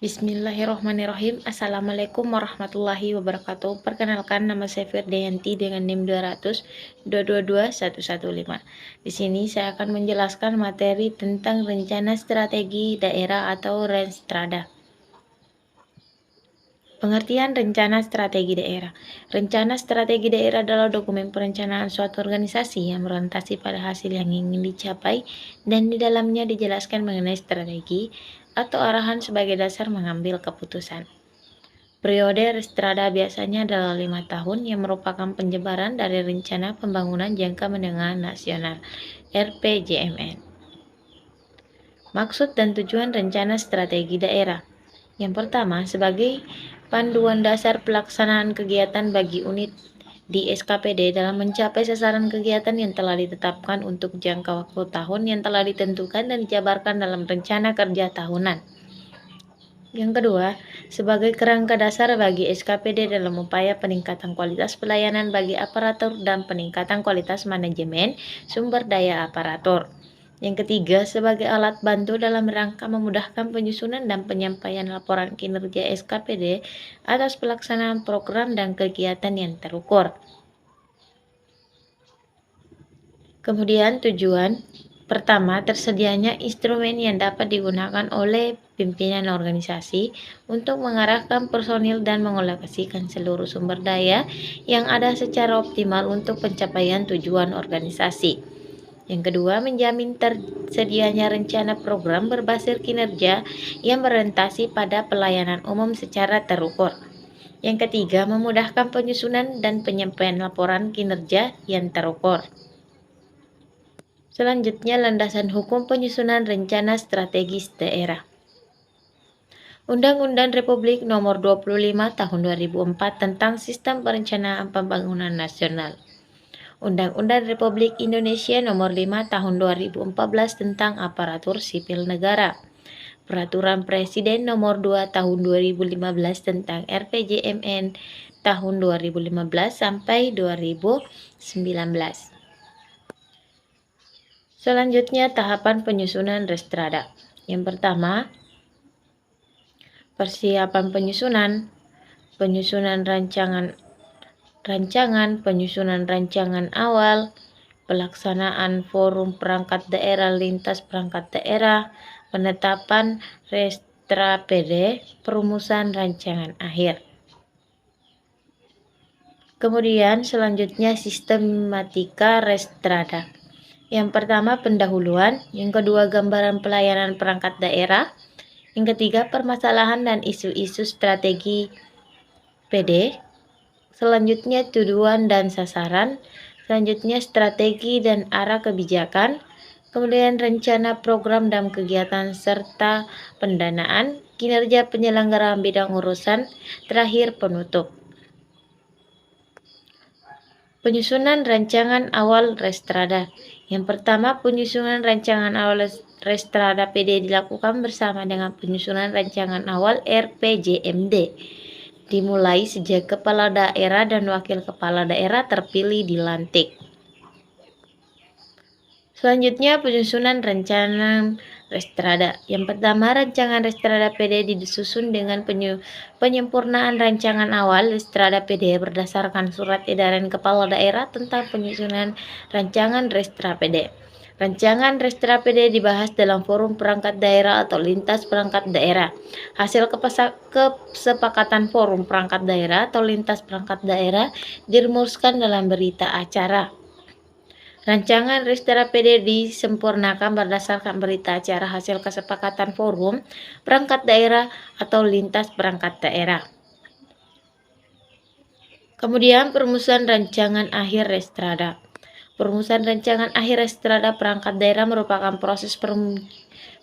Bismillahirrahmanirrahim. Assalamualaikum warahmatullahi wabarakatuh. Perkenalkan, nama saya Firdayanti dengan NIM 200 Di sini saya akan menjelaskan materi tentang rencana strategi daerah atau Renstrada. Pengertian rencana strategi daerah. Rencana strategi daerah adalah dokumen perencanaan suatu organisasi yang berorientasi pada hasil yang ingin dicapai dan di dalamnya dijelaskan mengenai strategi atau arahan sebagai dasar mengambil keputusan. Periode Renstrada biasanya adalah 5 tahun yang merupakan penyebaran dari Rencana Pembangunan Jangka Menengah Nasional (RPJMN). Maksud dan tujuan rencana strategi daerah. Yang pertama, sebagai panduan dasar pelaksanaan kegiatan bagi unit di SKPD dalam mencapai sasaran kegiatan yang telah ditetapkan untuk jangka waktu tahun yang telah ditentukan dan dijabarkan dalam rencana kerja tahunan. Yang kedua, sebagai kerangka dasar bagi SKPD dalam upaya peningkatan kualitas pelayanan bagi aparatur dan peningkatan kualitas manajemen sumber daya aparatur. Yang ketiga, sebagai alat bantu dalam rangka memudahkan penyusunan dan penyampaian laporan kinerja SKPD atas pelaksanaan program dan kegiatan yang terukur. Kemudian tujuan pertama, tersedianya instrumen yang dapat digunakan oleh pimpinan organisasi untuk mengarahkan personil dan mengalokasikan seluruh sumber daya yang ada secara optimal untuk pencapaian tujuan organisasi. Yang kedua, menjamin tersedianya rencana program berbasis kinerja yang berorientasi pada pelayanan umum secara terukur. Yang ketiga, memudahkan penyusunan dan penyampaian laporan kinerja yang terukur. Selanjutnya, landasan hukum penyusunan rencana strategis daerah. Undang-Undang Republik Nomor 25 Tahun 2004 tentang Sistem Perencanaan Pembangunan Nasional. Undang-Undang Republik Indonesia Nomor 5 Tahun 2014 tentang Aparatur Sipil Negara. Peraturan Presiden Nomor 2 Tahun 2015 tentang RPJMN tahun 2015 sampai 2019. Selanjutnya, tahapan penyusunan Renstrada. Yang pertama, persiapan penyusunan rancangan awal, pelaksanaan forum perangkat daerah lintas perangkat daerah, penetapan Restra PD, perumusan rancangan akhir. Kemudian selanjutnya sistematika Renstrada. Yang pertama, pendahuluan, yang kedua, gambaran pelayanan perangkat daerah, yang ketiga, permasalahan dan isu-isu strategi PD, selanjutnya tujuan dan sasaran, selanjutnya strategi dan arah kebijakan, kemudian rencana program dan kegiatan serta pendanaan, kinerja penyelenggaraan bidang urusan, terakhir penutup. Penyusunan rancangan awal Renstrada. Yang pertama, penyusunan rancangan awal Renstrada PD dilakukan bersama dengan penyusunan rancangan awal RPJMD. Dimulai sejak kepala daerah dan wakil kepala daerah terpilih dilantik. Selanjutnya, penyusunan rancangan Renstrada. Yang pertama, rancangan Renstrada PD disusun dengan penyempurnaan rancangan awal Renstrada PD berdasarkan surat edaran kepala daerah tentang penyusunan rancangan Renstrada PD. Rancangan Renstrada PD dibahas dalam forum perangkat daerah atau lintas perangkat daerah. Hasil kesepakatan forum perangkat daerah atau lintas perangkat daerah dirumuskan dalam berita acara. Rancangan Renstrada PD disempurnakan berdasarkan berita acara hasil kesepakatan forum perangkat daerah atau lintas perangkat daerah. Kemudian perumusan rancangan akhir Renstrada. Perumusan rancangan akhir Renstrada perangkat daerah merupakan proses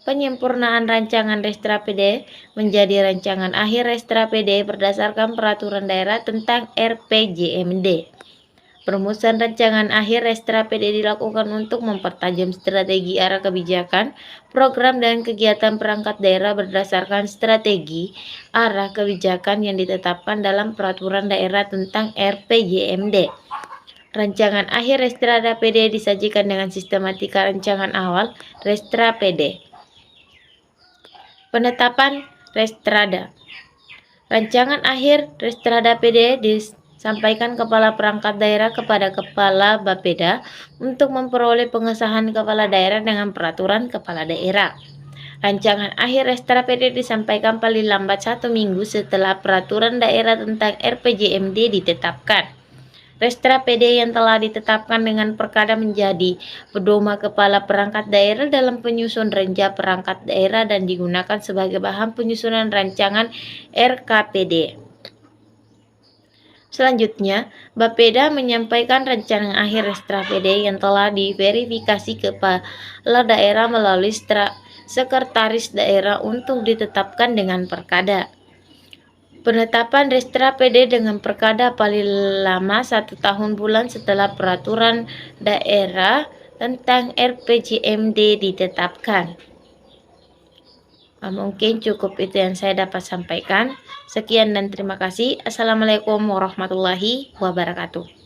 penyempurnaan rancangan Renstrada PD menjadi rancangan akhir Renstrada PD berdasarkan peraturan daerah tentang RPJMD. Perumusan rancangan akhir Renstrada PD dilakukan untuk mempertajam strategi arah kebijakan, program dan kegiatan perangkat daerah berdasarkan strategi arah kebijakan yang ditetapkan dalam peraturan daerah tentang RPJMD. Rancangan akhir Renstrada PD disajikan dengan sistematika rancangan awal Renstrada PD. Penetapan Restrada. Rancangan akhir Restrada PD disampaikan Kepala Perangkat Daerah kepada Kepala Bapeda untuk memperoleh pengesahan Kepala Daerah dengan Peraturan Kepala Daerah. Rancangan akhir Restrada PD disampaikan paling lambat 1 minggu setelah Peraturan Daerah tentang RPJMD ditetapkan. Restrada PD yang telah ditetapkan dengan perkada menjadi pedoman Kepala Perangkat Daerah dalam penyusun Renca Perangkat Daerah dan digunakan sebagai bahan penyusunan rancangan RKPD. Selanjutnya, Bapeda menyampaikan rancangan akhir Restrada PD yang telah diverifikasi Kepala Daerah melalui Sekretaris Daerah untuk ditetapkan dengan perkada. Penetapan Restrada PD dengan perkada paling lama 1 tahun bulan setelah Peraturan Daerah tentang RPJMD ditetapkan. Mungkin cukup itu yang saya dapat sampaikan. Sekian dan terima kasih. Assalamualaikum warahmatullahi wabarakatuh.